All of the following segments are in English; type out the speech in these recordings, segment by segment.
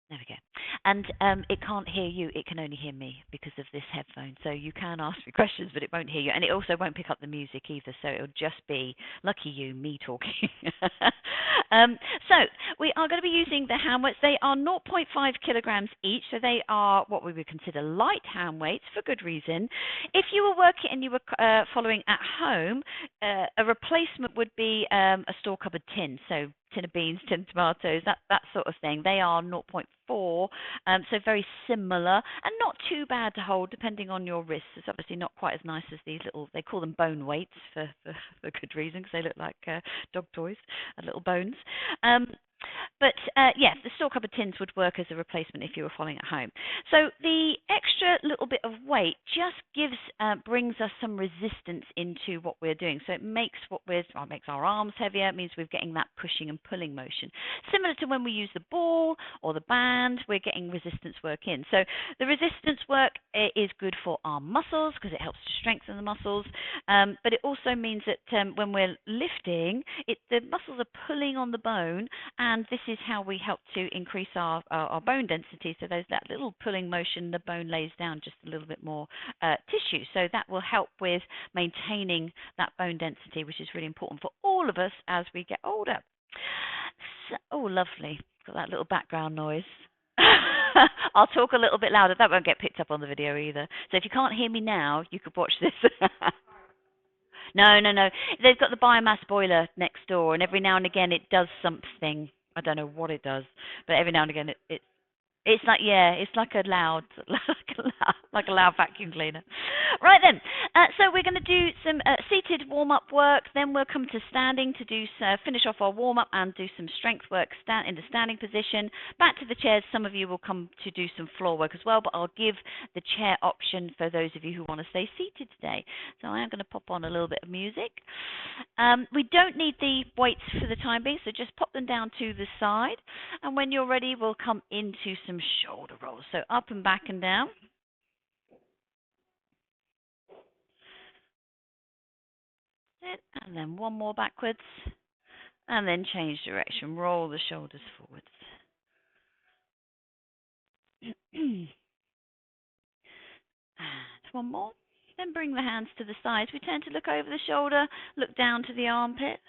There we go. And it can't hear you, it can only hear me because of this headphone. So you can ask me questions, but it won't hear you. And it also won't pick up the music either. So it'll just be, lucky you, me talking. So we are going to be using the hand weights. They are zero point 0.5 kilograms each. So they are what we would consider light hand weights for good reason. If you were working and you were following at home, a replacement would be a store cupboard tin. So tin of beans, tin of tomatoes, that sort of thing. They are zero point 0.4, so very similar and not too bad to hold depending on your wrists. It's obviously not quite as nice as these little, they call them bone weights for good reason because they look like dog toys, little bones. But yes, the store cupboard tins would work as a replacement if you were following at home. So the extra little bit of weight just brings us some resistance into what we're doing. So it makes it makes our arms heavier. It means we're getting that pushing and pulling motion. Similar to when we use the ball or the band, we're getting resistance work in. So the resistance work is good for our muscles because it helps to strengthen the muscles. But it also means that when we're lifting, the muscles are pulling on the bone, and this is how we help to increase our bone density. So there's that little pulling motion, the bone lays down just a little bit more tissue. So that will help with maintaining that bone density, which is really important for all of us as we get older. So, oh, lovely. Got that little background noise. I'll talk a little bit louder. That won't get picked up on the video either. So if you can't hear me now, you could watch this. No, no, no. They've got the biomass boiler next door, and every now and again it does something. I don't know what it does, but every now and again it's like, yeah, it's like a loud, like a loud vacuum cleaner. Right then, so we're going to do some seated warm-up work. Then we'll come to standing to do finish off our warm-up and do some strength work in the standing position. Back to the chairs. Some of you will come to do some floor work as well, but I'll give the chair option for those of you who want to stay seated today. So I am going to pop on a little bit of music. We don't need the weights for the time being, so just pop them down to the side. And when you're ready, we'll come into some shoulder rolls. So up and back and down. And then one more backwards. And then change direction. Roll the shoulders forwards. And one more. Then bring the hands to the sides. We tend to look over the shoulder, look down to the armpit,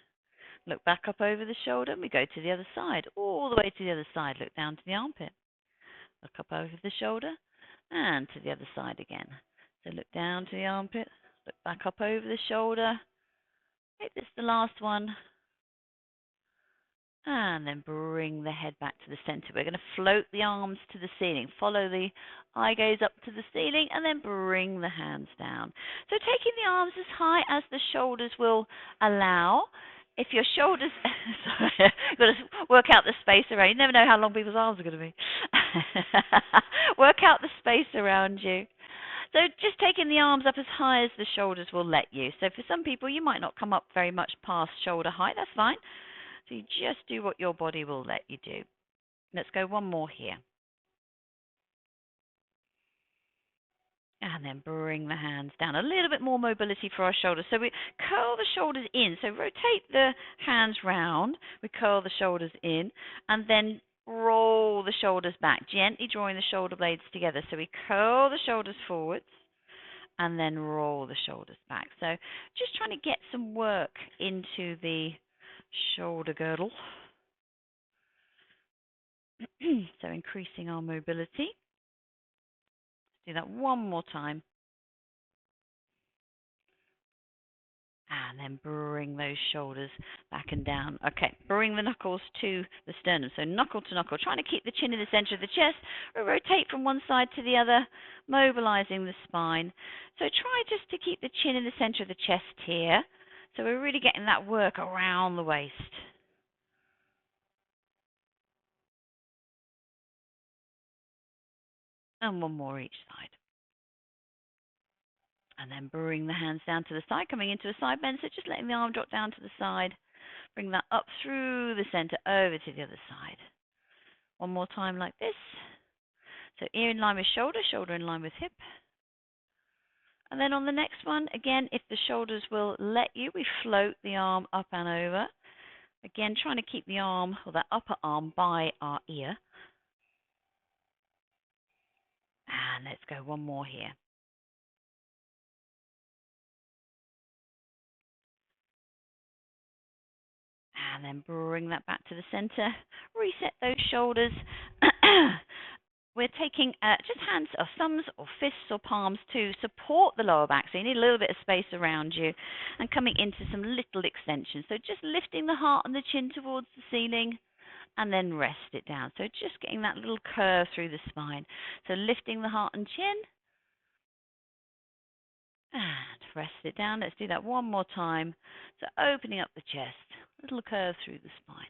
look back up over the shoulder, and we go to the other side, all the way to the other side. Look down to the armpit, look up over the shoulder, and to the other side again. So look down to the armpit, look back up over the shoulder. Make this the last one. And then bring the head back to the center. We're going to float the arms to the ceiling. Follow the eye gaze up to the ceiling and then bring the hands down. So taking the arms as high as the shoulders will allow. If your shoulders, sorry, you've got to work out the space around. You never know how long people's arms are going to be. Work out the space around you. So just taking the arms up as high as the shoulders will let you. So for some people, you might not come up very much past shoulder height. That's fine. So you just do what your body will let you do. Let's go one more here. And then bring the hands down. A little bit more mobility for our shoulders. So we curl the shoulders in. So rotate the hands round. We curl the shoulders in. And then roll the shoulders back, gently drawing the shoulder blades together. So we curl the shoulders forwards and then roll the shoulders back. So just trying to get some work into the shoulder girdle. So increasing our mobility. Let's do that one more time. And then bring those shoulders back and down. Okay, bring the knuckles to the sternum. So knuckle to knuckle, trying to keep the chin in the center of the chest. We'll rotate from one side to the other, mobilizing the spine. So try just to keep the chin in the center of the chest here. So we're really getting that work around the waist. And one more each side. And then bring the hands down to the side, coming into a side bend. So just letting the arm drop down to the side. Bring that up through the center, over to the other side. One more time like this. So ear in line with shoulder, shoulder in line with hip. And then on the next one, again, if the shoulders will let you, we float the arm up and over. Again, trying to keep the arm, or that upper arm, by our ear. And let's go one more here. And then bring that back to the center. Reset those shoulders. We're taking just hands or thumbs or fists or palms to support the lower back. So you need a little bit of space around you and coming into some little extensions. So just lifting the heart and the chin towards the ceiling and then rest it down. So just getting that little curve through the spine. So lifting the heart and chin and rest it down. Let's do that one more time. So opening up the chest, little curve through the spine.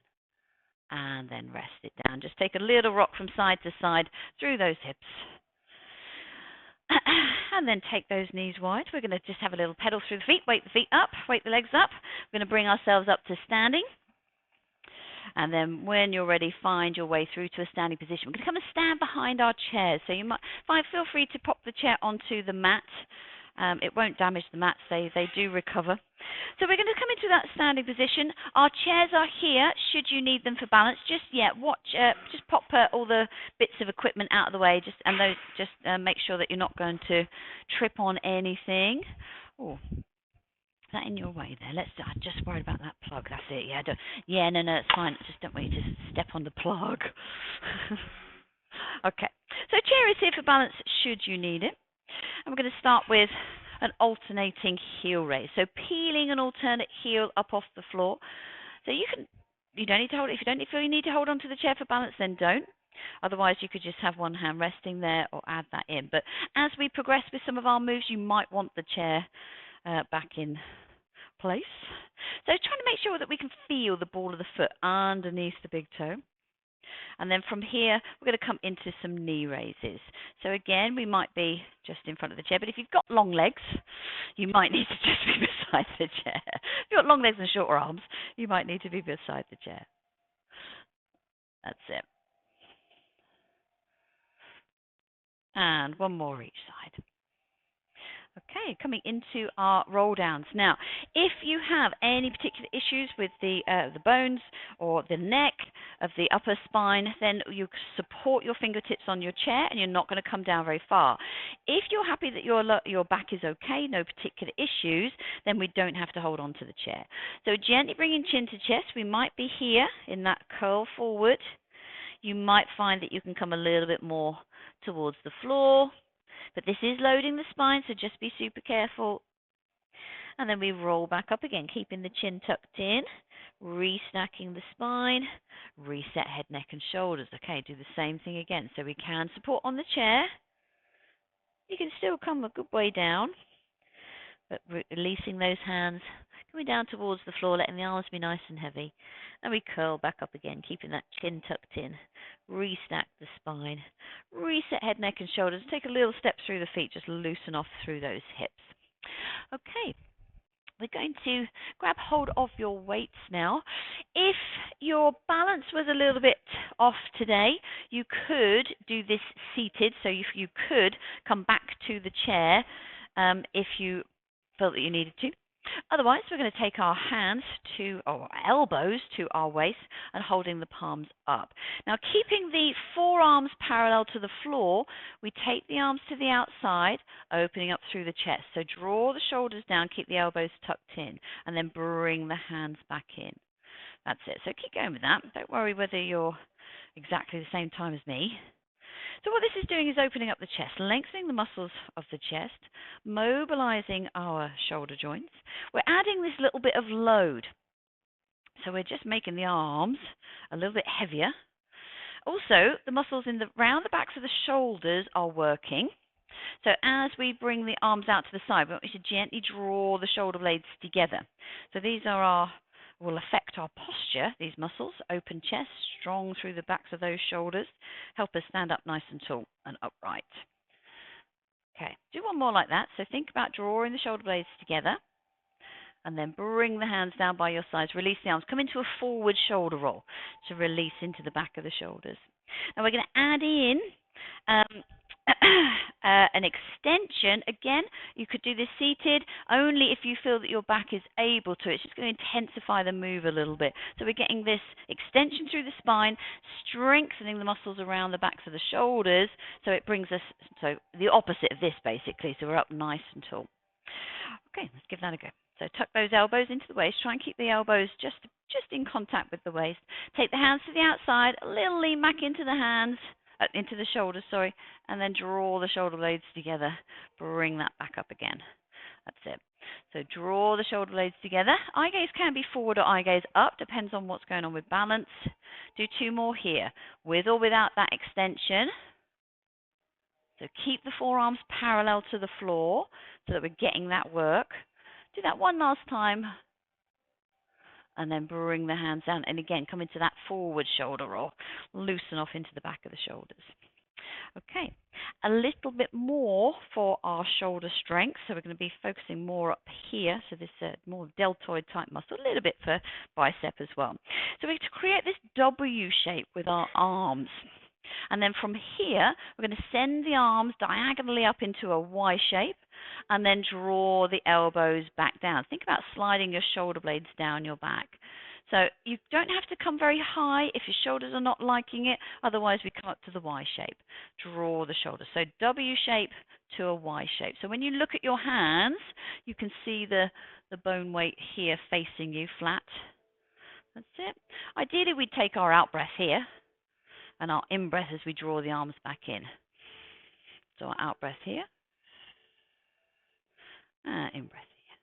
And then rest it down. Just take a little rock from side to side through those hips. And then take those knees wide. We're going to just have a little pedal through the feet. Wake the feet up. Wake the legs up. We're going to bring ourselves up to standing. And then when you're ready, find your way through to a standing position. We're going to come and stand behind our chairs. So you might feel free to pop the chair onto the mat. It won't damage the mats. They do recover. So we're going to come into that standing position. Our chairs are here should you need them for balance. Just pop all the bits of equipment out of the way. Make sure that you're not going to trip on anything. Oh, is that in your way there? I'm just worried about that plug. That's it. No, it's fine. Just don't want you to step on the plug. Okay. So chair is here for balance should you need it. And we're going to start with an alternating heel raise. So peeling an alternate heel up off the floor. So you don't need to hold it. If you don't feel you need to hold onto the chair for balance, then don't. Otherwise, you could just have one hand resting there or add that in. But as we progress with some of our moves, you might want the chair back in place. So trying to make sure that we can feel the ball of the foot underneath the big toe. And then from here, we're going to come into some knee raises. So again, we might be just in front of the chair, but if you've got long legs, you might need to just be beside the chair. If you've got long legs and shorter arms, you might need to be beside the chair. That's it. And one more each side. Okay, coming into our roll downs. Now, if you have any particular issues with the bones or the neck of the upper spine, then you support your fingertips on your chair and you're not going to come down very far. If you're happy that your back is okay, no particular issues, then we don't have to hold on to the chair. So gently bringing chin to chest, we might be here in that curl forward. You might find that you can come a little bit more towards the floor. But this is loading the spine, so just be super careful. And then we roll back up again, keeping the chin tucked in, restacking the spine, reset head, neck, and shoulders. Okay, do the same thing again. So we can support on the chair. You can still come a good way down, but releasing those hands, coming down towards the floor, letting the arms be nice and heavy. And we curl back up again, keeping that chin tucked in. Restack the spine. Reset head, neck, and shoulders. Take a little step through the feet. Just loosen off through those hips. Okay. We're going to grab hold of your weights now. If your balance was a little bit off today, you could do this seated. So if you could come back to the chair if you felt that you needed to. Otherwise, we're going to take our hands our elbows to our waist and holding the palms up. Now, keeping the forearms parallel to the floor, we take the arms to the outside, opening up through the chest. So draw the shoulders down, keep the elbows tucked in, and then bring the hands back in. That's it. So keep going with that. Don't worry whether you're exactly the same time as me. So what this is doing is opening up the chest, lengthening the muscles of the chest, mobilizing our shoulder joints. We're adding this little bit of load. So we're just making the arms a little bit heavier. Also, the muscles round the backs of the shoulders are working. So as we bring the arms out to the side, we want you to gently draw the shoulder blades together. So these will affect our posture, these muscles. Open chest, strong through the backs of those shoulders. Help us stand up nice and tall and upright. Okay, do one more like that. So think about drawing the shoulder blades together. And then bring the hands down by your sides. Release the arms. Come into a forward shoulder roll to release into the back of the shoulders. Now we're going to add in an extension, again, you could do this seated only if you feel that your back is able to. It's just going to intensify the move a little bit. So we're getting this extension through the spine, strengthening the muscles around the backs of the shoulders. So it brings us, so the opposite of this basically. So we're up nice and tall. Okay, let's give that a go. So tuck those elbows into the waist. Try and keep the elbows just in contact with the waist. Take the hands to the outside, a little lean back into the hands, into the shoulders, sorry, and then draw the shoulder blades together. Bring that back up again. That's it. So draw the shoulder blades together. Eye gaze can be forward or eye gaze up, depends on what's going on with balance. Do 2 more here, with or without that extension. So keep the forearms parallel to the floor so that we're getting that work. Do that one last time. And then bring the hands down. And again, come into that forward shoulder roll. Loosen off into the back of the shoulders. Okay, a little bit more for our shoulder strength. So we're going to be focusing more up here. So this more deltoid type muscle, a little bit for bicep as well. So we create this W shape with our arms. And then from here, we're going to send the arms diagonally up into a Y shape and then draw the elbows back down. Think about sliding your shoulder blades down your back. So you don't have to come very high if your shoulders are not liking it. Otherwise, we come up to the Y shape. Draw the shoulders. So W shape to a Y shape. So when you look at your hands, you can see the bone weight here facing you flat. That's it. Ideally, we'd take our out breath here and our in-breath as we draw the arms back in. So our out-breath here, and in-breath here.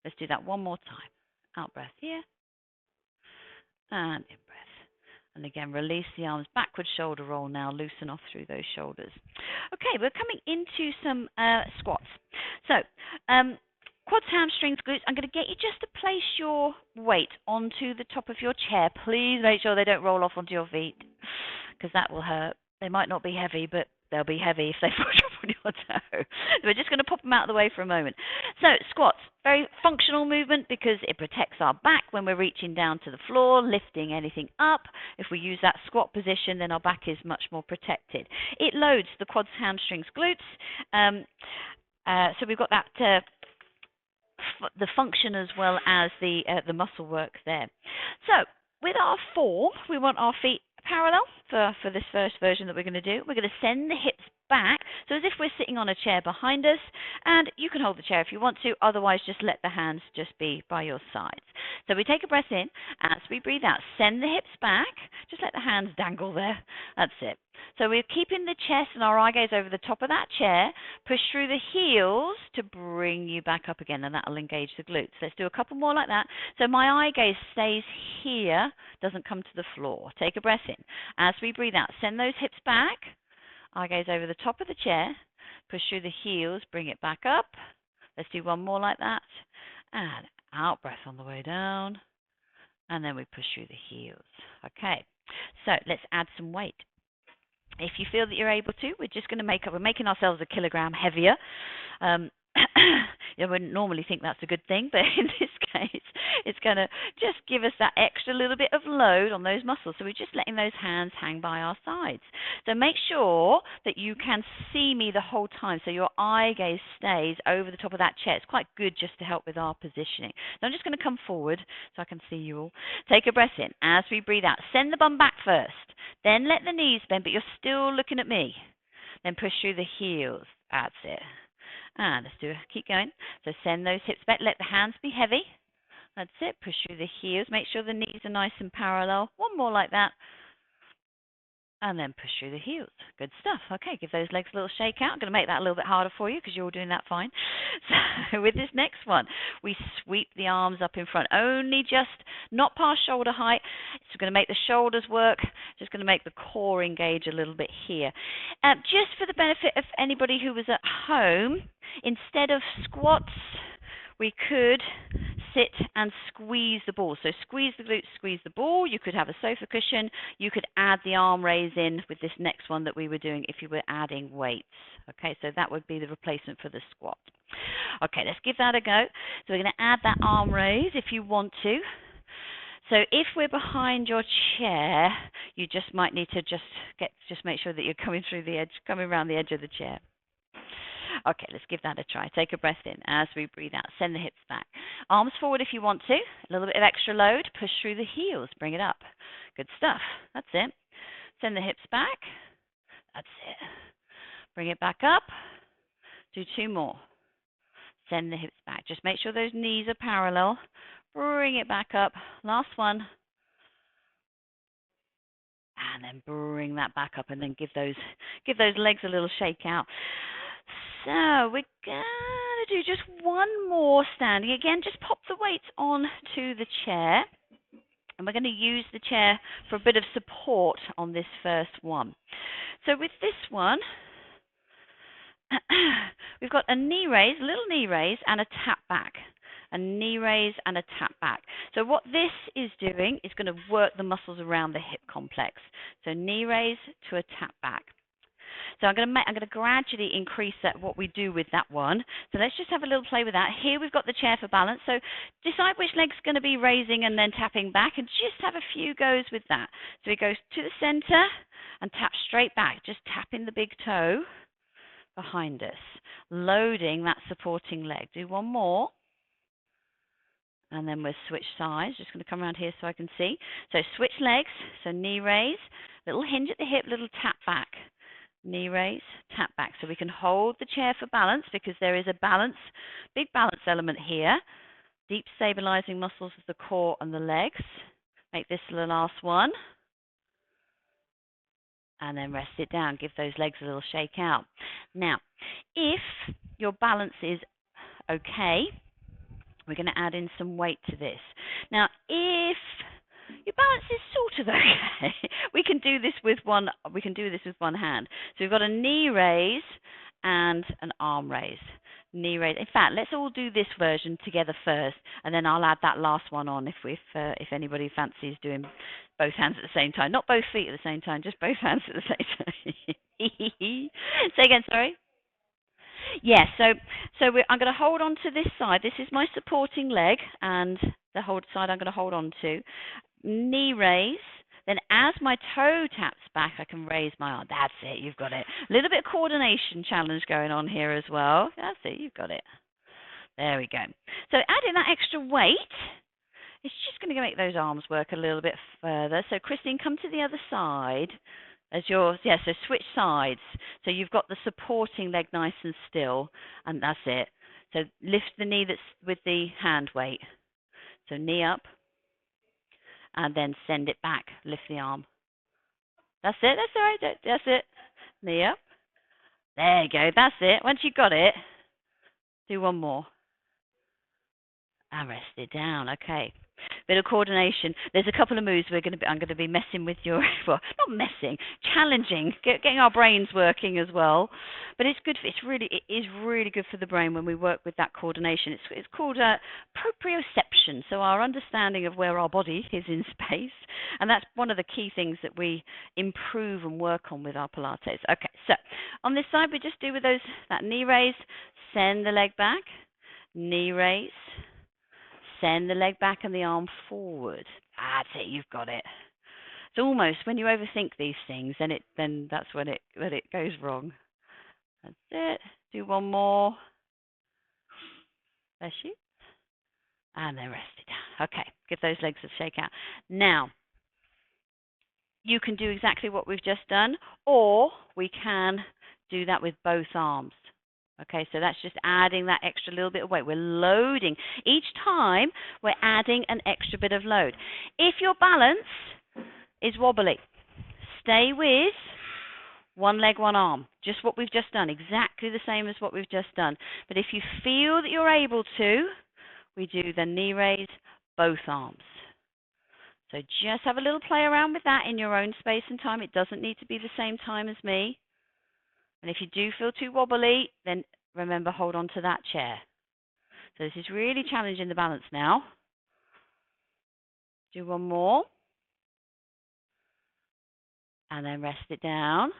Let's do that one more time. Out-breath here, and in-breath. And again, release the arms, backward shoulder roll now, loosen off through those shoulders. Okay, we're coming into some squats. So, quads, hamstrings, glutes. I'm going to get you just to place your weight onto the top of your chair. Please make sure they don't roll off onto your feet, because that will hurt. They might not be heavy, but they'll be heavy if they push up on your toe. We're just going to pop them out of the way for a moment. So squats, very functional movement because it protects our back when we're reaching down to the floor, lifting anything up. If we use that squat position, then our back is much more protected. It loads the quads, hamstrings, glutes. So we've got that the function as well as the muscle work there. So with our form, we want our feet parallel for this first version that we're going to do. We're going to send the hips back, so as if we're sitting on a chair behind us, and you can hold the chair if you want to, otherwise just let the hands just be by your sides. So we take a breath in, as we breathe out, send the hips back, just let the hands dangle there, that's it. So we're keeping the chest and our eye gaze over the top of that chair, push through the heels to bring you back up again, and that'll engage the glutes. Let's do a couple more like that. So my eye gaze stays here, doesn't come to the floor. Take a breath in. As we breathe out, send those hips back, eye gaze over the top of the chair, push through the heels, bring it back up. Let's do one more like that. And out breath on the way down, and then we push through the heels. Okay, so let's add some weight. If you feel that you're able to, we're just going to we're making ourselves a kilogram heavier. You wouldn't normally think that's a good thing, but in this case, it's going to just give us that extra little bit of load on those muscles. So we're just letting those hands hang by our sides. So make sure that you can see me the whole time, so your eye gaze stays over the top of that chair. It's quite good just to help with our positioning. So I'm just going to come forward so I can see you all. Take a breath in. As we breathe out, send the bum back first. Then let the knees bend, but you're still looking at me. Then push through the heels. That's it. And let's do it. Keep going. So send those hips back. Let the hands be heavy. That's it. Push through the heels. Make sure the knees are nice and parallel. One more like that. And then push through the heels. Good stuff. Okay, give those legs a little shake out. I'm going to make that a little bit harder for you because you're all doing that fine. So with this next one, we sweep the arms up in front. Only just not past shoulder height. It's going to make the shoulders work. Just going to make the core engage a little bit here. Just for the benefit of anybody who was at home, instead of squats, we could sit and squeeze the ball. So squeeze the glutes, squeeze the ball. You could have a sofa cushion. You could add the arm raise in with this next one that we were doing if you were adding weights. Okay, so that would be the replacement for the squat. Okay, let's give that a go. So we're going to add that arm raise if you want to. So if we're behind your chair, you just might need to just make sure that you're coming through the edge, coming around the edge of the chair. Okay, let's give that a try. Take a breath in as we breathe out. Send the hips back. Arms forward if you want to. A little bit of extra load. Push through the heels. Bring it up. Good stuff. That's it. Send the hips back. That's it. Bring it back up. Do 2 more. Send the hips back. Just make sure those knees are parallel. Bring it back up. Last one. And then bring that back up, and then give those legs a little shake out. So we're gonna do just one more standing. Again, just pop the weights on to the chair, and we're going to use the chair for a bit of support on this first one. So with this one, we've got a knee raise, a little knee raise, and a tap back. A knee raise and a tap back. So what this is doing is going to work the muscles around the hip complex. So knee raise to a tap back. So I'm going to gradually increase what we do with that one. So let's just have a little play with that. Here we've got the chair for balance. So decide which leg's going to be raising and then tapping back, and just have a few goes with that. So it goes to the center and tap straight back, just tapping the big toe behind us, loading that supporting leg. Do one more. And then we'll switch sides. Just going to come around here so I can see. So switch legs. So knee raise, little hinge at the hip, little tap back. Knee raise, tap back. So we can hold the chair for balance, because there is a big balance element here. Deep stabilizing muscles of the core and the legs. Make this the last one. And then rest it down. Give those legs a little shake out. Now, if your balance is okay, we're going to add in some weight to this. Now, if your balance is sort of okay, we can do this with one hand. So we've got a knee raise and an arm raise. Knee raise. In fact, let's all do this version together first, and then I'll add that last one on if anybody fancies doing both hands at the same time. Not both feet at the same time, just both hands at the same time. Say again, sorry. Yes, I'm going to hold on to this side. This is my supporting leg, and the side I'm going to hold on to. Knee raise. Then as my toe taps back, I can raise my arm. That's it, you've got it. A little bit of coordination challenge going on here as well. That's it, you've got it. There we go. So adding that extra weight, it's just going to make those arms work a little bit further. So Christine, come to the other side. So switch sides. So you've got the supporting leg nice and still, and that's it. So lift the knee that's with the hand weight. So knee up, and then send it back. Lift the arm. That's it. That's all right. That's it. Knee up. There you go. That's it. Once you've got it, do one more. And rest it down. Okay. Bit of coordination. There's a couple of moves I'm going to be messing with your, well, not messing, challenging, getting our brains working as well. But it's good. It is really good for the brain when we work with that coordination. It's called proprioception. So our understanding of where our body is in space, and that's one of the key things that we improve and work on with our Pilates. Okay. So on this side, we just do with that knee raise, send the leg back, knee raise. Send the leg back and the arm forward. That's it. You've got it. It's almost when you overthink these things, then that's when it goes wrong. That's it. Do one more. Bless you. And then rest it down. Okay. Give those legs a shake out. Now, you can do exactly what we've just done, or we can do that with both arms. Okay, so that's just adding that extra little bit of weight. We're loading. Each time, we're adding an extra bit of load. If your balance is wobbly, stay with one leg, one arm. Just what we've just done. Exactly the same as what we've just done. But if you feel that you're able to, we do the knee raise, both arms. So just have a little play around with that in your own space and time. It doesn't need to be the same time as me. And if you do feel too wobbly, then remember, hold on to that chair. So this is really challenging the balance now. Do one more. And then rest it down.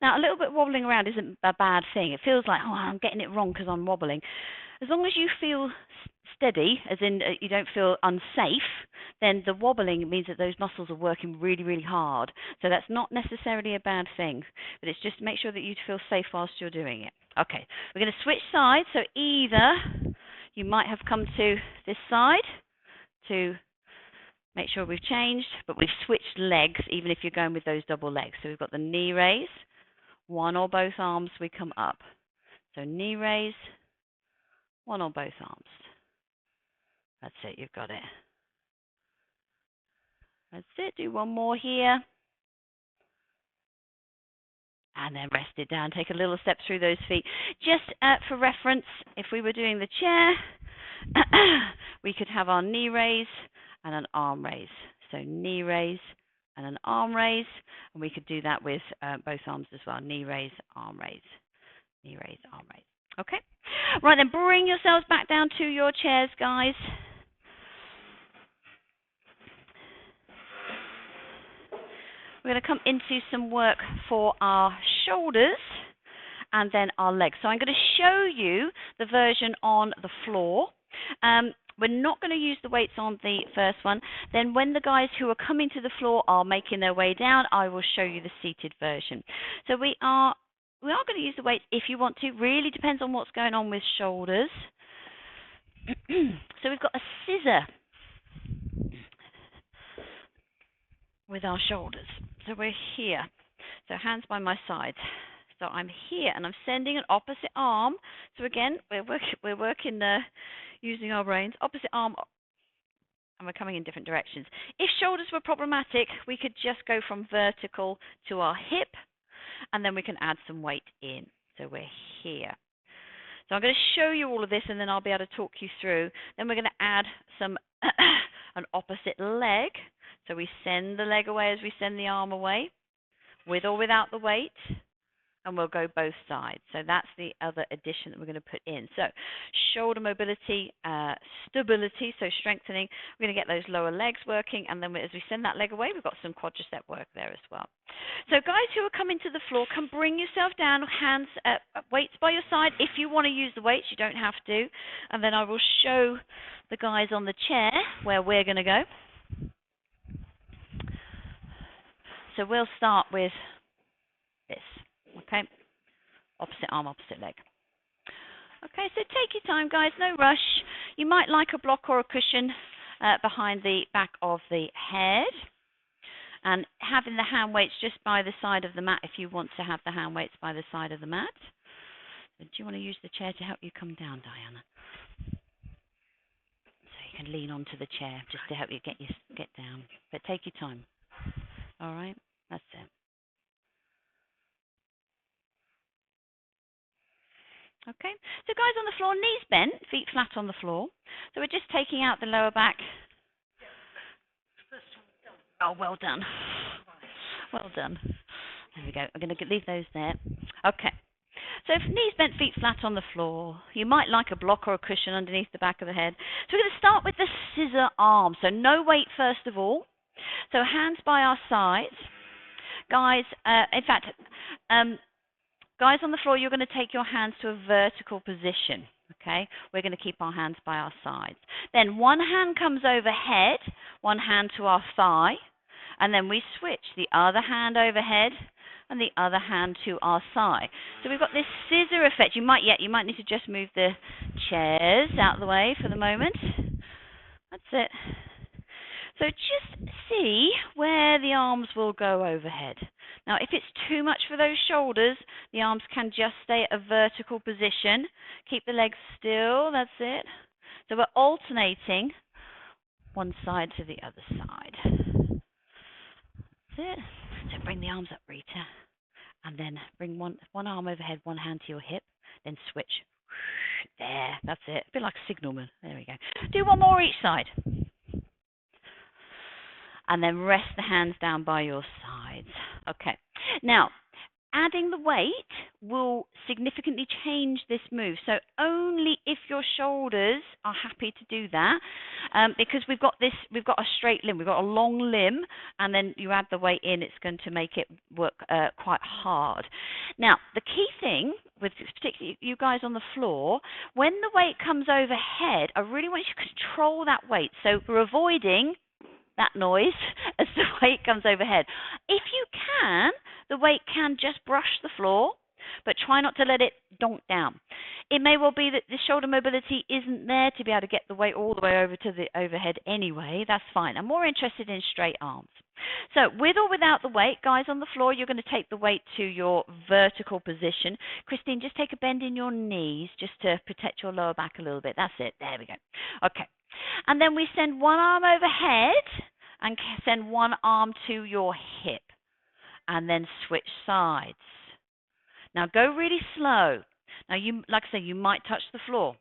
Now, a little bit wobbling around isn't a bad thing. It feels like, oh, I'm getting it wrong because I'm wobbling. As long as you feel steady, as in you don't feel unsafe, then the wobbling means that those muscles are working really, really hard. So that's not necessarily a bad thing, but it's just make sure that you feel safe whilst you're doing it. Okay, we're going to switch sides. So either you might have come to this side to make sure we've changed, but we've switched legs, even if you're going with those double legs. So we've got the knee raise, one or both arms, we come up. So knee raise, one or both arms. That's it, you've got it. That's it, do one more here. And then rest it down, take a little step through those feet. Just for reference, if we were doing the chair, we could have our knee raise and an arm raise. So knee raise and an arm raise, and we could do that with both arms as well. Knee raise, arm raise, knee raise, arm raise. Okay? Right, then bring yourselves back down to your chairs, guys. We're going to come into some work for our shoulders and then our legs. So I'm going to show you the version on the floor. We're not going to use the weights on the first one. Then when the guys who are coming to the floor are making their way down, I will show you the seated version. So we are going to use the weights if you want to. Really depends on what's going on with shoulders. So we've got a scissor with our shoulders. So we're here. So hands by my side. So I'm here and I'm sending an opposite arm. So again, we're working using our brains. Opposite arm, and we're coming in different directions. If shoulders were problematic, we could just go from vertical to our hip, and then we can add some weight in. So we're here. So I'm going to show you all of this, and then I'll be able to talk you through. Then we're going to add some an opposite leg. So we send the leg away as we send the arm away, with or without the weight, and we'll go both sides. So that's the other addition that we're going to put in. So shoulder mobility, stability, so strengthening. We're going to get those lower legs working, and then as we send that leg away, we've got some quadricep work there as well. So guys who are coming to the floor, can bring yourself down, hands, weights by your side. If you want to use the weights, you don't have to. And then I will show the guys on the chair where we're going to go. So we'll start with this, okay? Opposite arm, opposite leg. Okay, so take your time, guys, no rush. You might like a block or a cushion behind the back of the head. And having the hand weights just by the side of the mat if you want to have the hand weights by the side of the mat. So do you want to use the chair to help you come down, Diana? So you can lean onto the chair just to help you get down. But take your time. All right, that's it. Okay, so guys on the floor, knees bent, feet flat on the floor. So we're just taking out the lower back. Oh, well done. Well done. There we go. I'm going to leave those there. Okay. So knees bent, feet flat on the floor. You might like a block or a cushion underneath the back of the head. So we're going to start with the scissor arm. So no weight first of all. So hands by our sides. Guys, in fact, guys on the floor, you're going to take your hands to a vertical position. Okay, we're going to keep our hands by our sides. Then one hand comes overhead, one hand to our thigh, and then we switch the other hand overhead and the other hand to our thigh. So we've got this scissor effect. You might need to just move the chairs out of the way for the moment. That's it. So just see where the arms will go overhead. Now, if it's too much for those shoulders, the arms can just stay at a vertical position. Keep the legs still, that's it. So we're alternating one side to the other side. That's it. So bring the arms up, Rita. And then bring one arm overhead, one hand to your hip. Then switch. There, that's it. A bit like a signalman. There we go. Do one more each side. And then rest the hands down by your sides. Okay. Now, adding the weight will significantly change this move. So only if your shoulders are happy to do that, because we've got a straight limb, we've got a long limb, and then you add the weight in, it's going to make it work quite hard. Now, the key thing with particularly you guys on the floor, when the weight comes overhead, I really want you to control that weight. So we're avoiding that noise as the weight comes overhead. If you can, the weight can just brush the floor, but try not to let it donk down. It may well be that the shoulder mobility isn't there to be able to get the weight all the way over to the overhead anyway. That's fine. I'm more interested in straight arms. So with or without the weight, guys on the floor, you're going to take the weight to your vertical position. Christine, just take a bend in your knees just to protect your lower back a little bit. That's it. There we go. Okay. And then we send one arm overhead and send one arm to your hip. And then switch sides. Now go really slow. Now, like I say, you might touch the floor.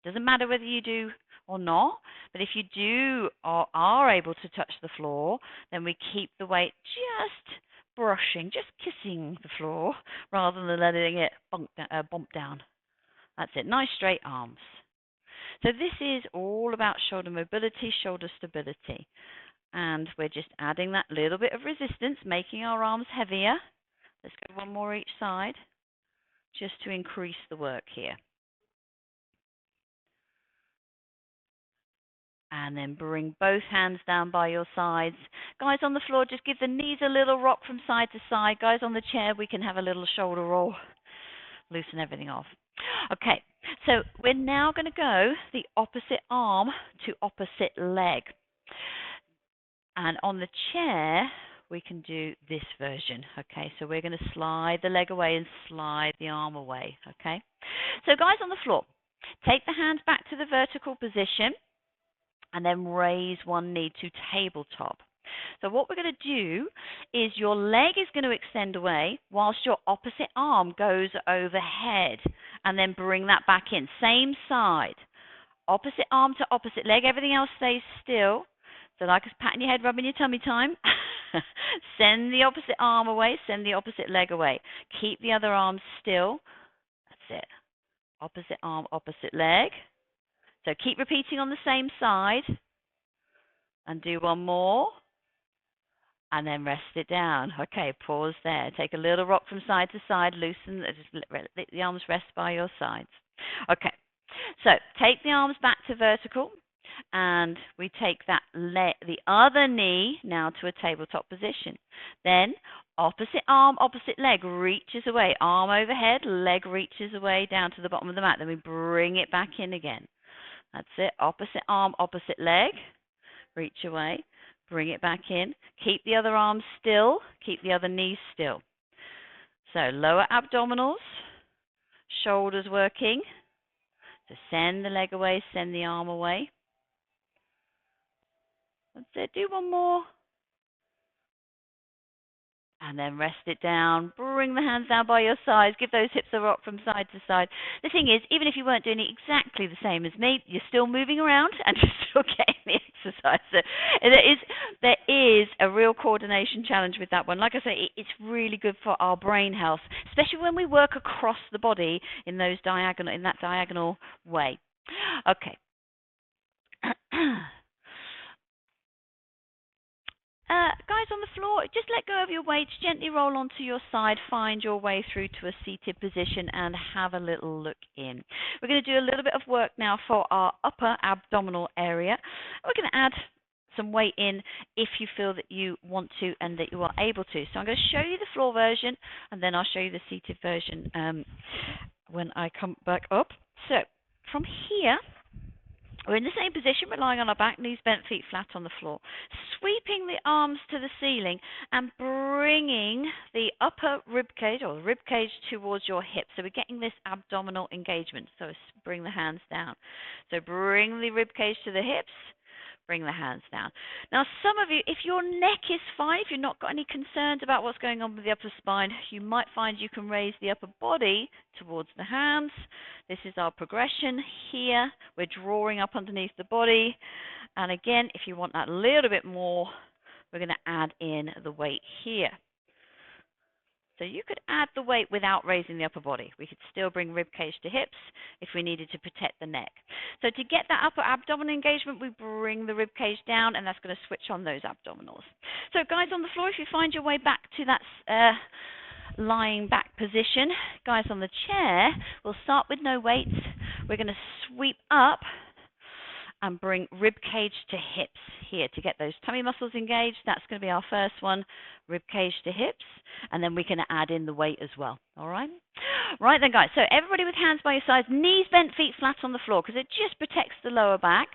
Doesn't matter whether you do or not, but if you do or are able to touch the floor, then we keep the weight just brushing, just kissing the floor, rather than letting it bump down. That's it. Nice straight arms. So this is all about shoulder mobility, shoulder stability. And we're just adding that little bit of resistance, making our arms heavier. Let's go one more each side, just to increase the work here. And then bring both hands down by your sides. Guys on the floor, just give the knees a little rock from side to side. Guys on the chair, we can have a little shoulder roll. Loosen everything off. Okay, so we're now going to go the opposite arm to opposite leg. And on the chair, we can do this version. Okay, so we're going to slide the leg away and slide the arm away. Okay, so guys on the floor, take the hands back to the vertical position and then raise one knee to tabletop. So what we're going to do is your leg is going to extend away whilst your opposite arm goes overhead, and then bring that back in. Same side. Opposite arm to opposite leg. Everything else stays still. So like it's patting your head, rubbing your tummy time. Send the opposite arm away. Send the opposite leg away. Keep the other arm still. That's it. Opposite arm, opposite leg. So keep repeating on the same side. And do one more. And then rest it down. Okay, pause there. Take a little rock from side to side. Loosen, just let the arms rest by your sides. Okay, so take the arms back to vertical. And we take that the other knee now to a tabletop position. Then opposite arm, opposite leg reaches away. Arm overhead, leg reaches away down to the bottom of the mat. Then we bring it back in again. That's it. Opposite arm, opposite leg. Reach away. Bring it back in. Keep the other arm still. Keep the other knee still. So lower abdominals. Shoulders working. So send the leg away. Send the arm away. That's it. Do one more. And then rest it down. Bring the hands down by your sides. Give those hips a rock from side to side. The thing is, even if you weren't doing it exactly the same as me, you're still moving around and you're still getting the exercise. So there is a real coordination challenge with that one. Like I say, it's really good for our brain health, especially when we work across the body in that diagonal way. Okay. Guys on the floor, just let go of your weights, gently roll onto your side, find your way through to a seated position and have a little look in. We're going to do a little bit of work now for our upper abdominal area. We're going to add some weight in if you feel that you want to and that you are able to. So I'm going to show you the floor version and then I'll show you the seated version when I come back up. So from here, we're in the same position, we're lying on our back, knees bent, feet flat on the floor. Sweeping the arms to the ceiling and bringing the upper rib cage or the rib cage towards your hips. So we're getting this abdominal engagement. So bring the hands down. So bring the rib cage to the hips. Bring the hands down. Now, some of you, if your neck is fine, if you've not got any concerns about what's going on with the upper spine, you might find you can raise the upper body towards the hands. This is our progression here. We're drawing up underneath the body. And again, if you want that a little bit more, we're going to add in the weight here. So you could add the weight without raising the upper body. We could still bring rib cage to hips if we needed to protect the neck. So to get that upper abdominal engagement, we bring the rib cage down, and that's going to switch on those abdominals. So guys on the floor, if you find your way back to that lying back position. Guys on the chair, we'll start with no weights. We're going to sweep up and bring rib cage to hips here to get those tummy muscles engaged. That's going to be our first one, rib cage to hips, and then we can add in the weight as well. All right? Right then, guys. So everybody with hands by your sides, knees bent, feet flat on the floor, because it just protects the lower back.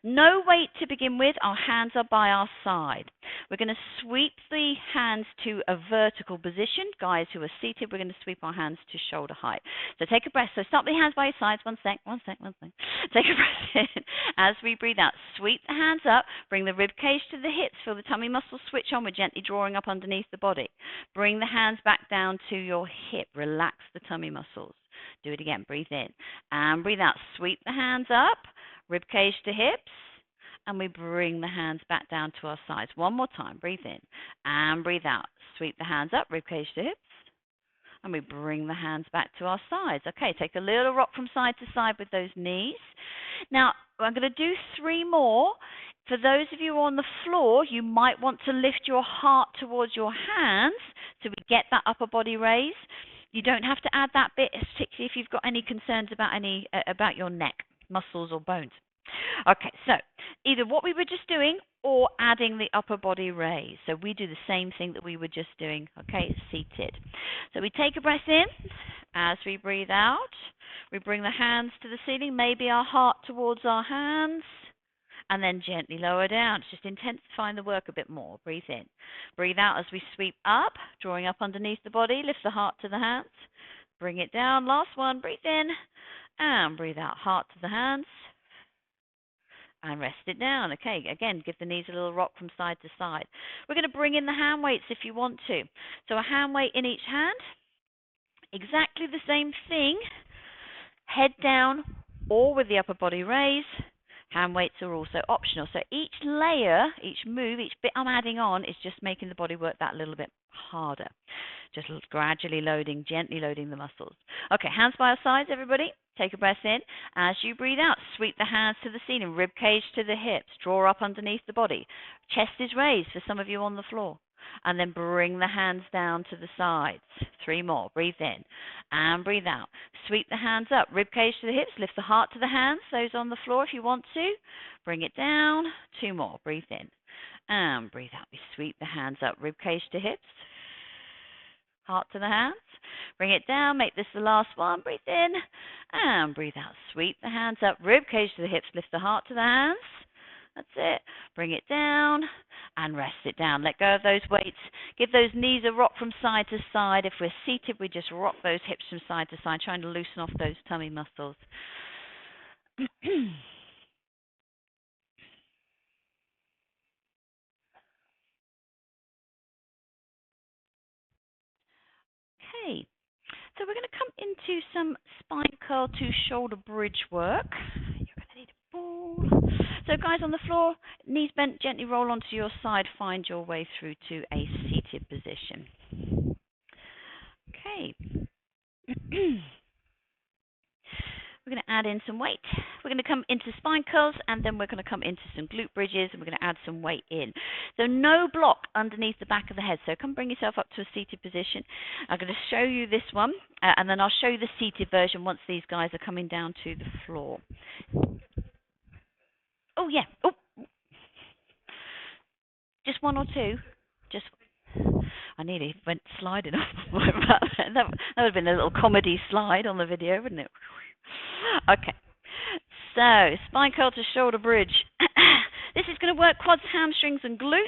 No weight to begin with. Our hands are by our side. We're going to sweep the hands to a vertical position. Guys who are seated, we're going to sweep our hands to shoulder height. So take a breath. So start with your hands by your sides. One sec. Take a breath in. As we breathe out, sweep the hands up. Bring the rib cage to the hips. Feel the tummy muscles switch on. We're gently drawing up underneath the body. Bring the hands back down to your hip. Relax the tummy muscles. Do it again. Breathe in and breathe out. Sweep the hands up. Rib cage to hips. And we bring the hands back down to our sides. One more time. Breathe in and breathe out. Sweep the hands up. Rib cage to hips. And we bring the hands back to our sides. Okay, take a little rock from side to side with those knees. Now, I'm going to do 3 more. For those of you on the floor, you might want to lift your heart towards your hands so we get that upper body raise. You don't have to add that bit, particularly if you've got any concerns about your neck, muscles or bones. Okay, so either what we were just doing or adding the upper body raise. So we do the same thing that we were just doing, okay, seated. So we take a breath in. As we breathe out, we bring the hands to the ceiling, maybe our heart towards our hands, and then gently lower down. Just intensifying the work a bit more. Breathe in. Breathe out as we sweep up, drawing up underneath the body. Lift the heart to the hands. Bring it down. Last one. Breathe in and breathe out. Heart to the hands. And rest it down. Okay, again, give the knees a little rock from side to side. We're going to bring in the hand weights if you want to. So a hand weight in each hand. Exactly the same thing. Head down or with the upper body raise. Hand weights are also optional. So each layer, each move, each bit I'm adding on is just making the body work that little bit harder. Just gradually loading, gently loading the muscles. Okay, hands by our sides, everybody. Take a breath in. As you breathe out, sweep the hands to the ceiling, rib cage to the hips, draw up underneath the body. Chest is raised for some of you on the floor. And then bring the hands down to the sides. 3 more. Breathe in and breathe out. Sweep the hands up. Rib cage to the hips. Lift the heart to the hands. Those on the floor if you want to. Bring it down. 2 more. Breathe in and breathe out. We sweep the hands up. Rib cage to hips. Heart to the hands. Bring it down. Make this the last one. Breathe in and breathe out. Sweep the hands up. Rib cage to the hips. Lift the heart to the hands. That's it. Bring it down and rest it down. Let go of those weights. Give those knees a rock from side to side. If we're seated, we just rock those hips from side to side, trying to loosen off those tummy muscles. Okay. So we're going to come into some spine curl to shoulder bridge work. You're going to need a ball. So guys on the floor, knees bent, gently roll onto your side. Find your way through to a seated position. Okay. We're going to add in some weight. We're going to come into spine curls, and then we're going to come into some glute bridges, and we're going to add some weight in. So no block underneath the back of the head. So come bring yourself up to a seated position. I'm going to show you this one, and then I'll show you the seated version once these guys are coming down to the floor. Oh, yeah. Oh. Just 1 or 2? Just. I nearly went sliding off. That would have been a little comedy slide on the video, wouldn't it? Okay. So, spine curl to shoulder bridge. This is going to work quads, hamstrings, and glutes.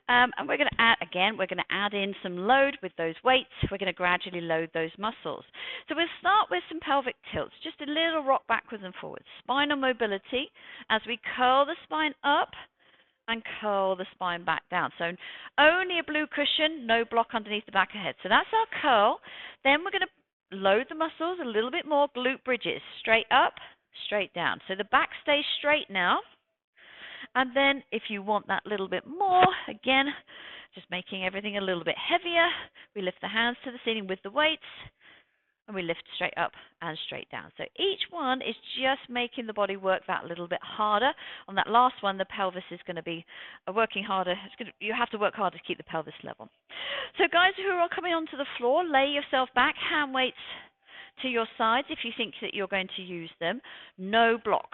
And we're going to add, again, we're going to add in some load with those weights. We're going to gradually load those muscles. So we'll start with some pelvic tilts, just a little rock backwards and forwards. Spinal mobility as we curl the spine up and curl the spine back down. So only a blue cushion, no block underneath the back of the head. So that's our curl. Then we're going to load the muscles a little bit more, glute bridges, straight up, straight down. So the back stays straight now. And then if you want that little bit more, again, just making everything a little bit heavier, we lift the hands to the ceiling with the weights, and we lift straight up and straight down. So each one is just making the body work that little bit harder. On that last one, the pelvis is going to be working harder. You have to work harder to keep the pelvis level. So guys who are coming onto the floor, lay yourself back, hand weights to your sides if you think that you're going to use them. No block.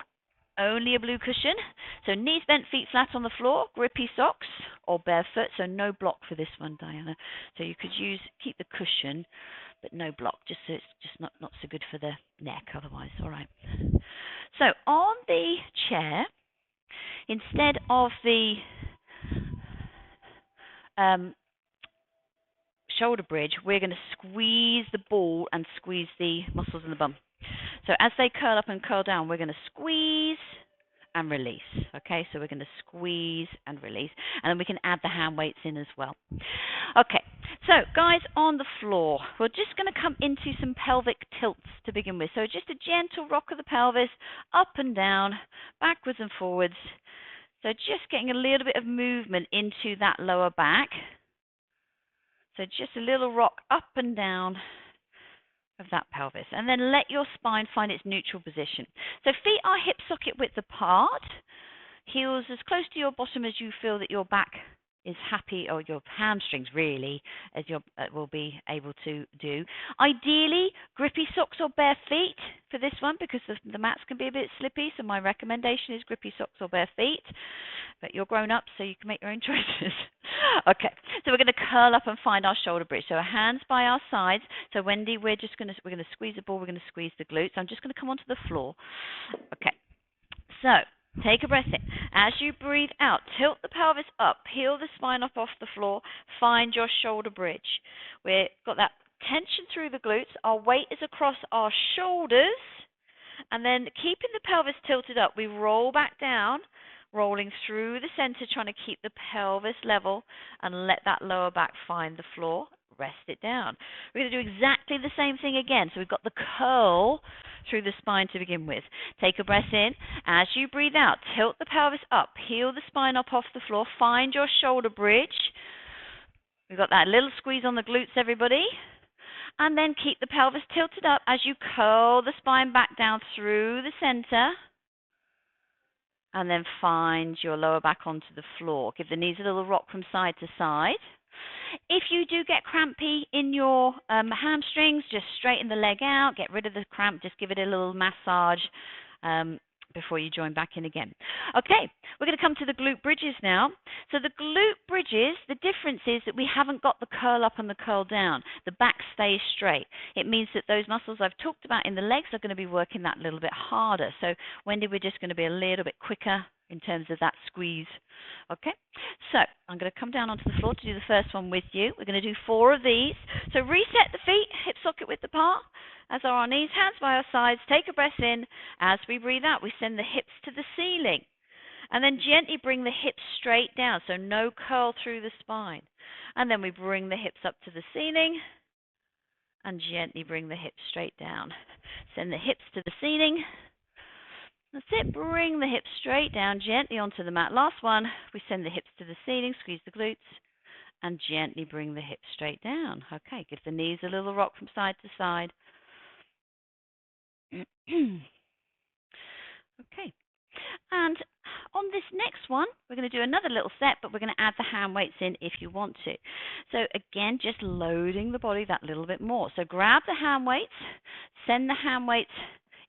Only a blue cushion. So knees bent, feet flat on the floor, grippy socks or barefoot. So no block for this one, Diana. So you could keep the cushion, but no block, just so it's just not so good for the neck otherwise. All right. So on the chair, instead of the shoulder bridge, we're going to squeeze the ball and squeeze the muscles in the bum. So as they curl up and curl down, we're going to squeeze and release. Okay, so we're going to squeeze and release. And then we can add the hand weights in as well. Okay, so guys on the floor, we're just going to come into some pelvic tilts to begin with. So just a gentle rock of the pelvis, up and down, backwards and forwards. So just getting a little bit of movement into that lower back. So just a little rock up and down of that pelvis. And then let your spine find its neutral position. So feet are hip socket width apart. Heels as close to your bottom as you feel that your back is happy, or your hamstrings really, as you will be able to do. Ideally, grippy socks or bare feet for this one, because the mats can be a bit slippy, so my recommendation is grippy socks or bare feet. But you're grown up, so you can make your own choices. Okay, so we're going to curl up and find our shoulder bridge. So our hands by our sides. So Wendy, we're going to squeeze the ball, we're going to squeeze the glutes. I'm just going to come onto the floor. Okay, so take a breath in. As you breathe out, tilt the pelvis up, peel the spine up off the floor, find your shoulder bridge. We've got that tension through the glutes. Our weight is across our shoulders, and then keeping the pelvis tilted up, we roll back down, rolling through the center, trying to keep the pelvis level and let that lower back find the floor. Rest it down. We're going to do exactly the same thing again. So we've got the curl through the spine to begin with. Take a breath in. As you breathe out, tilt the pelvis up, peel the spine up off the floor, find your shoulder bridge. We've got that little squeeze on the glutes, everybody. And then keep the pelvis tilted up as you curl the spine back down through the center. And then find your lower back onto the floor. Give the knees a little rock from side to side. If you do get crampy in your hamstrings, just straighten the leg out, get rid of the cramp, just give it a little massage before you join back in again. Okay, we're going to come to the glute bridges now. So the glute bridges, the difference is that we haven't got the curl up and the curl down. The back stays straight. It means that those muscles I've talked about in the legs are going to be working that little bit harder. So Wendy, we're just going to be a little bit quicker in terms of that squeeze. Okay, so I'm going to come down onto the floor to do the first one with you. We're going to do 4 of these. So reset the feet, hip socket width apart, as are our knees, hands by our sides. Take a breath in. As we breathe out, we send the hips to the ceiling. And then gently bring the hips straight down, so no curl through the spine. And then we bring the hips up to the ceiling and gently bring the hips straight down. Send the hips to the ceiling. That's it. Bring the hips straight down, gently onto the mat. Last one, we send the hips to the ceiling, squeeze the glutes, and gently bring the hips straight down. Okay, give the knees a little rock from side to side. Okay. And on this next one, we're going to do another little set, but we're going to add the hand weights in if you want to. So again, just loading the body that little bit more. So grab the hand weights, send the hand weights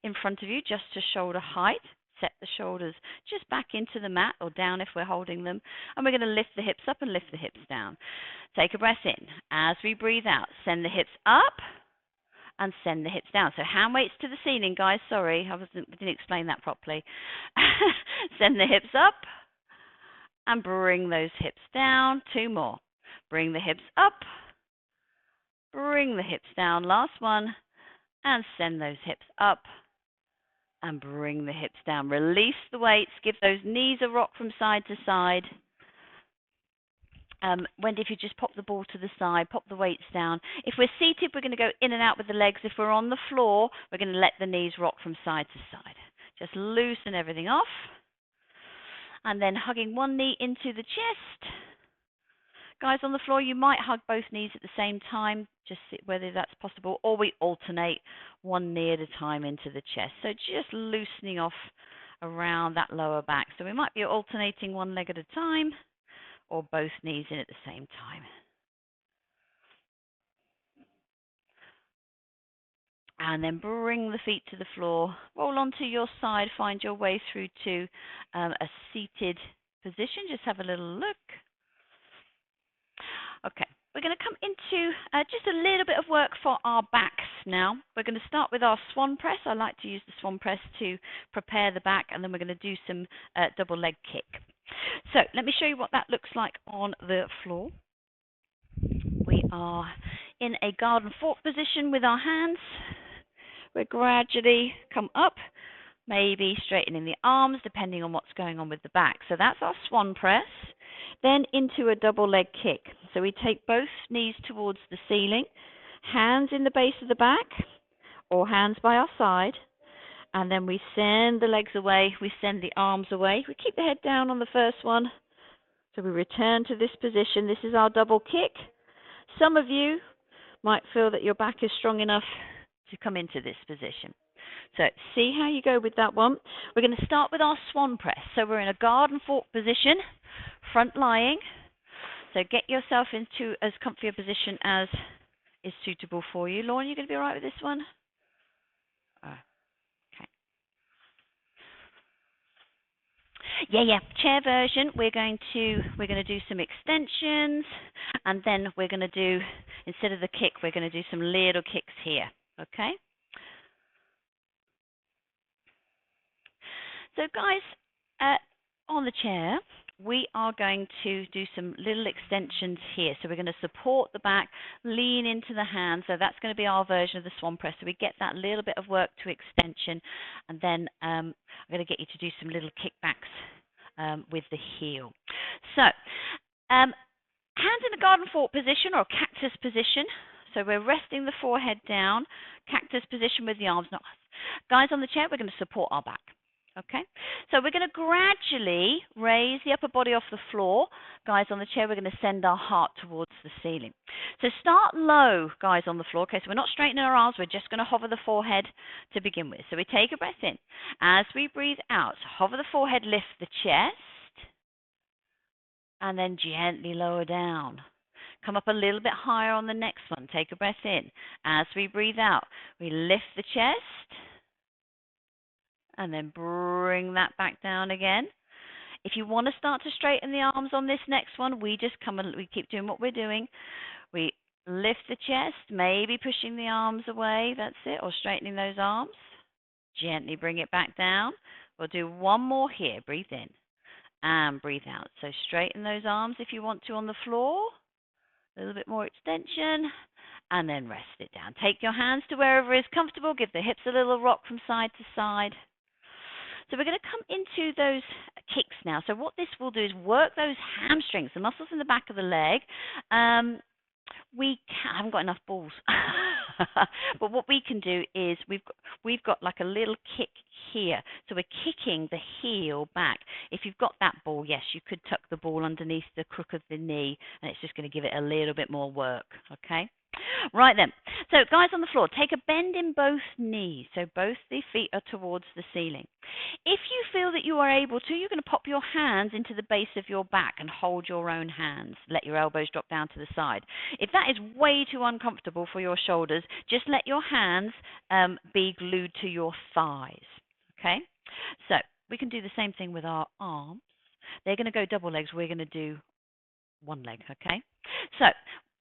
in front of you just to shoulder height. Set the shoulders just back into the mat or down if we're holding them. And we're going to lift the hips up and lift the hips down. Take a breath in. As we breathe out, send the hips up and send the hips down. So hand weights to the ceiling, guys. Sorry, I didn't explain that properly. Send the hips up and bring those hips down. 2 more. Bring the hips up. Bring the hips down. Last one. And send those hips up and bring the hips down. Release the weights. Give those knees a rock from side to side. Wendy, if you just pop the ball to the side, pop the weights down. If we're seated, we're going to go in and out with the legs. If we're on the floor, we're going to let the knees rock from side to side. Just loosen everything off. And then hugging one knee into the chest. Guys on the floor, you might hug both knees at the same time, just see whether that's possible, or we alternate one knee at a time into the chest. So just loosening off around that lower back. So we might be alternating one leg at a time or both knees in at the same time. And then bring the feet to the floor, roll onto your side, find your way through to a seated position. Just have a little look. Okay, we're going to come into just a little bit of work for our backs now. We're going to start with our swan press. I like to use the swan press to prepare the back, and then we're going to do some double leg kick. So let me show you what that looks like on the floor. We are in a garden fork position with our hands. We gradually come up, maybe straightening the arms depending on what's going on with the back. So that's our swan press. Then into a double leg kick. So we take both knees towards the ceiling, hands in the base of the back or hands by our side, and then we send the legs away, we send the arms away. We keep the head down on the first one. So we return to this position. This is our double kick. Some of you might feel that your back is strong enough to come into this position. So see how you go with that one. We're going to start with our swan press. So we're in a garden fork position, front lying. So get yourself into as comfy a position as is suitable for you. Lauren, you going to be all right with this one? Okay. Yeah. Chair version. We're going to do some extensions, and then we're going to do, instead of the kick, we're going to do some little kicks here. Okay. So guys, on the chair, we are going to do some little extensions here. So we're going to support the back, lean into the hands. So that's going to be our version of the swan press. So we get that little bit of work to extension, and then I'm going to get you to do some little kickbacks with the heel. So hands in a garden fork position or cactus position. So we're resting the forehead down, cactus position with the arms not. Guys on the chair, we're going to support our back. Okay, so we're going to gradually raise the upper body off the floor. Guys on the chair, we're going to send our heart towards the ceiling. So start low, guys on the floor. Okay, so we're not straightening our arms. We're just going to hover the forehead to begin with. So we take a breath in. As we breathe out, hover the forehead, lift the chest, and then gently lower down. Come up a little bit higher on the next one. Take a breath in. As we breathe out, we lift the chest, and then bring that back down again. If you want to start to straighten the arms on this next one, we just come and we keep doing what we're doing. We lift the chest, maybe pushing the arms away, that's it, or straightening those arms. Gently bring it back down. We'll do one more here. Breathe in and breathe out. So straighten those arms if you want to on the floor. A little bit more extension, and then rest it down. Take your hands to wherever is comfortable. Give the hips a little rock from side to side. So we're going to come into those kicks now. So what this will do is work those hamstrings, the muscles in the back of the leg. I haven't got enough balls. But what we can do is we've got like a little kick here. So we're kicking the heel back. If you've got that ball, yes, you could tuck the ball underneath the crook of the knee, and it's just going to give it a little bit more work, okay? Right then, so guys on the floor, take a bend in both knees, so both the feet are towards the ceiling. If you feel that you are able to, you're going to pop your hands into the base of your back and hold your own hands. Let your elbows drop down to the side. If that is way too uncomfortable for your shoulders, just let your hands be glued to your thighs, okay? So we can do the same thing with our arms. They're going to go double legs. We're going to do one leg, okay? So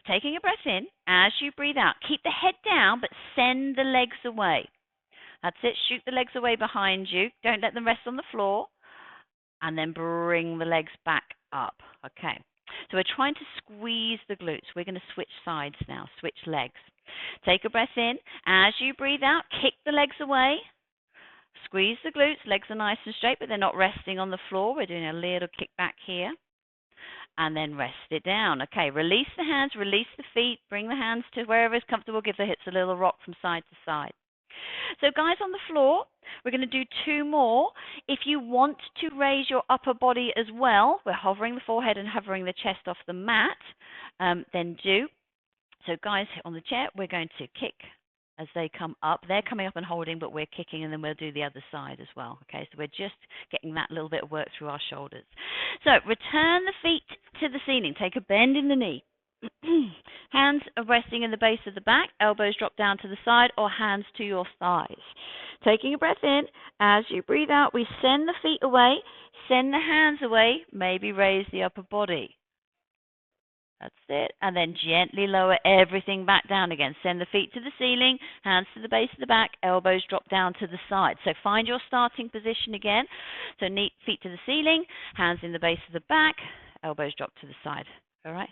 taking a breath in, as you breathe out, keep the head down, but send the legs away. That's it. Shoot the legs away behind you. Don't let them rest on the floor. And then bring the legs back up. Okay. So we're trying to squeeze the glutes. We're going to switch sides now, switch legs. Take a breath in. As you breathe out, kick the legs away. Squeeze the glutes. Legs are nice and straight, but they're not resting on the floor. We're doing a little kick back here. And then rest it down. Okay, release the hands, release the feet, bring the hands to wherever is comfortable, give the hips a little rock from side to side. So guys on the floor, we're going to do two more. If you want to raise your upper body as well, we're hovering the forehead and hovering the chest off the mat. then do. So guys on the chair, we're going to kick as they come up. They're coming up and holding, but we're kicking, and then we'll do the other side as well. Okay, so we're just getting that little bit of work through our shoulders. So return the feet to the ceiling. Take a bend in the knee. Hands are resting in the base of the back, elbows drop down to the side or hands to your thighs. Taking a breath in, as you breathe out, we send the feet away, send the hands away, maybe raise the upper body. That's it. And then gently lower everything back down again. Send the feet to the ceiling, hands to the base of the back, elbows drop down to the side. So find your starting position again. So feet to the ceiling, hands in the base of the back, elbows drop to the side. All right?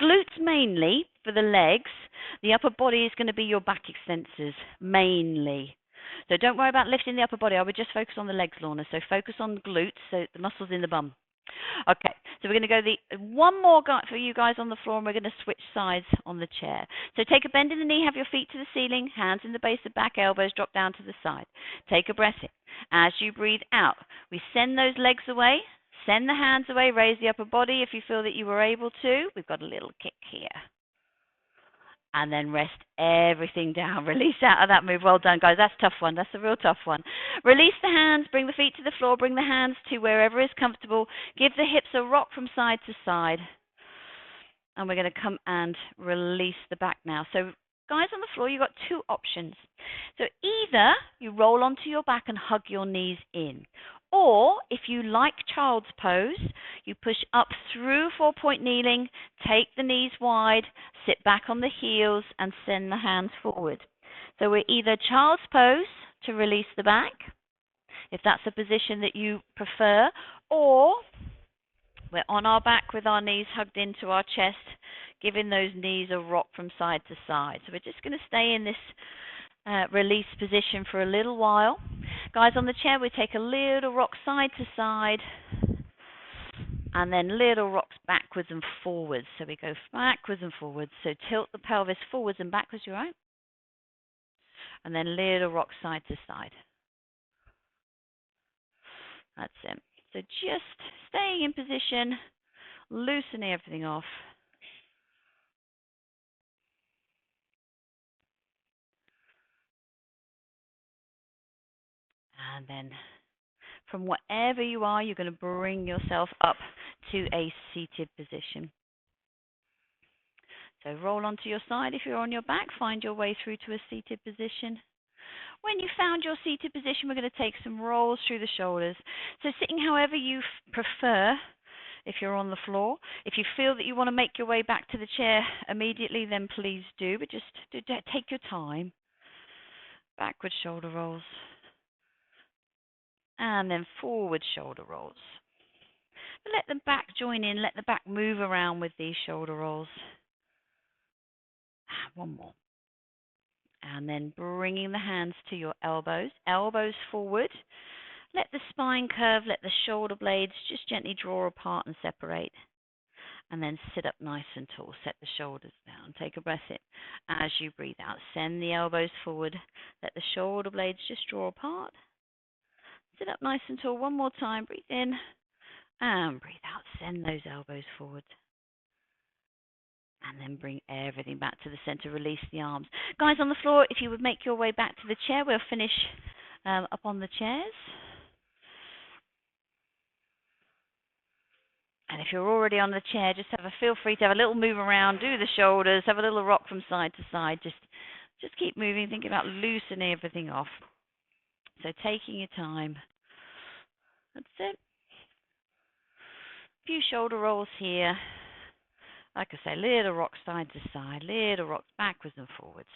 Glutes mainly for the legs. The upper body is going to be your back extensors mainly. So don't worry about lifting the upper body. I would just focus on the legs, Lorna. So focus on the glutes, so the muscles in the bum. Okay, so we're going to go one more for you guys on the floor, and we're going to switch sides on the chair. So take a bend in the knee, have your feet to the ceiling, hands in the base of the back, elbows drop down to the side. Take a breath in. As you breathe out, we send those legs away, send the hands away, raise the upper body if you feel that you were able to. We've got a little kick here. And then rest everything down. Release out of that move. Well done, guys. That's a tough one. That's a real tough one. Release the hands. Bring the feet to the floor. Bring the hands to wherever is comfortable. Give the hips a rock from side to side. And we're going to come and release the back now. So, guys on the floor, you've got two options. So either you roll onto your back and hug your knees in. Or, if you like child's pose, you push up through 4-point kneeling, take the knees wide, sit back on the heels, and send the hands forward. So we're either child's pose to release the back, if that's a position that you prefer, or we're on our back with our knees hugged into our chest, giving those knees a rock from side to side. So we're just going to stay in this release position for a little while. Guys on the chair, we take a little rock side to side, and then little rocks backwards and forwards. So we go backwards and forwards. So tilt the pelvis forwards and backwards, you right? And then little rock side to side. That's it. So just staying in position, loosening everything off. And then from wherever you are, you're going to bring yourself up to a seated position. So roll onto your side if you're on your back. Find your way through to a seated position. When you found your seated position, we're going to take some rolls through the shoulders. So sitting however you prefer if you're on the floor. If you feel that you want to make your way back to the chair immediately, then please do. But just take your time. Backward shoulder rolls. And then forward shoulder rolls. But let the back join in. Let the back move around with these shoulder rolls. One more. And then bringing the hands to your elbows. Elbows forward. Let the spine curve. Let the shoulder blades just gently draw apart and separate. And then sit up nice and tall. Set the shoulders down. Take a breath in. As you breathe out, send the elbows forward. Let the shoulder blades just draw apart. Sit up nice and tall. One more time. Breathe in and breathe out. Send those elbows forward. And then bring everything back to the center. Release the arms. Guys on the floor, if you would make your way back to the chair, we'll finish up on the chairs. And if you're already on the chair, just feel free to have a little move around, do the shoulders, have a little rock from side to side. Just keep moving, thinking about loosening everything off. So taking your time. That's it. A few shoulder rolls here. Like I say, little rocks side to side, little rocks backwards and forwards.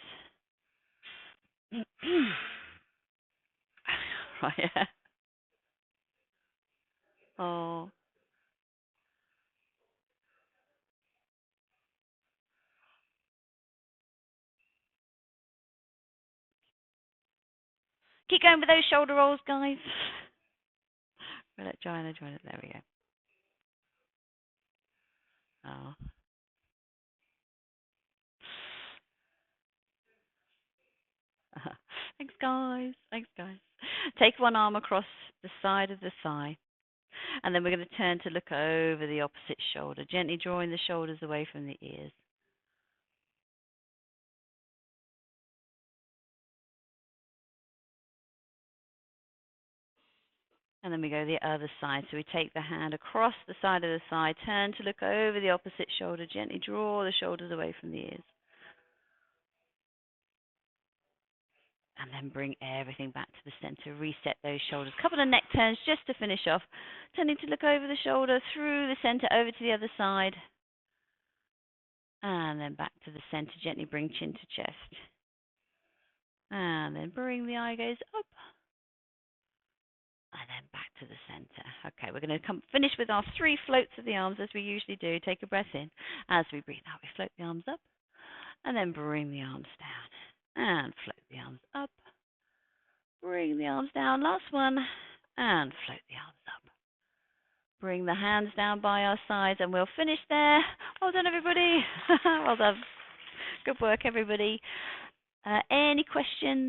Right. Oh. Keep going with those shoulder rolls, guys. We'll let Joanna join it. There we go. Oh. Thanks, guys. Thanks, guys. Take one arm across the side of the thigh. And then we're going to turn to look over the opposite shoulder, gently drawing the shoulders away from the ears. And then we go the other side. So we take the hand across the side of the thigh, turn to look over the opposite shoulder, gently draw the shoulders away from the ears. And then bring everything back to the center. Reset those shoulders. Couple of neck turns just to finish off. Turning to look over the shoulder, through the center, over to the other side. And then back to the center. Gently bring chin to chest. And then bring the eye gaze up. And then back to the center. Okay, we're going to finish with our 3 floats of the arms as we usually do. Take a breath in. As we breathe out, we float the arms up. And then bring the arms down. And float the arms up. Bring the arms down. Last one. And float the arms up. Bring the hands down by our sides. And we'll finish there. Well done, everybody. Well done. Good work, everybody. Any questions?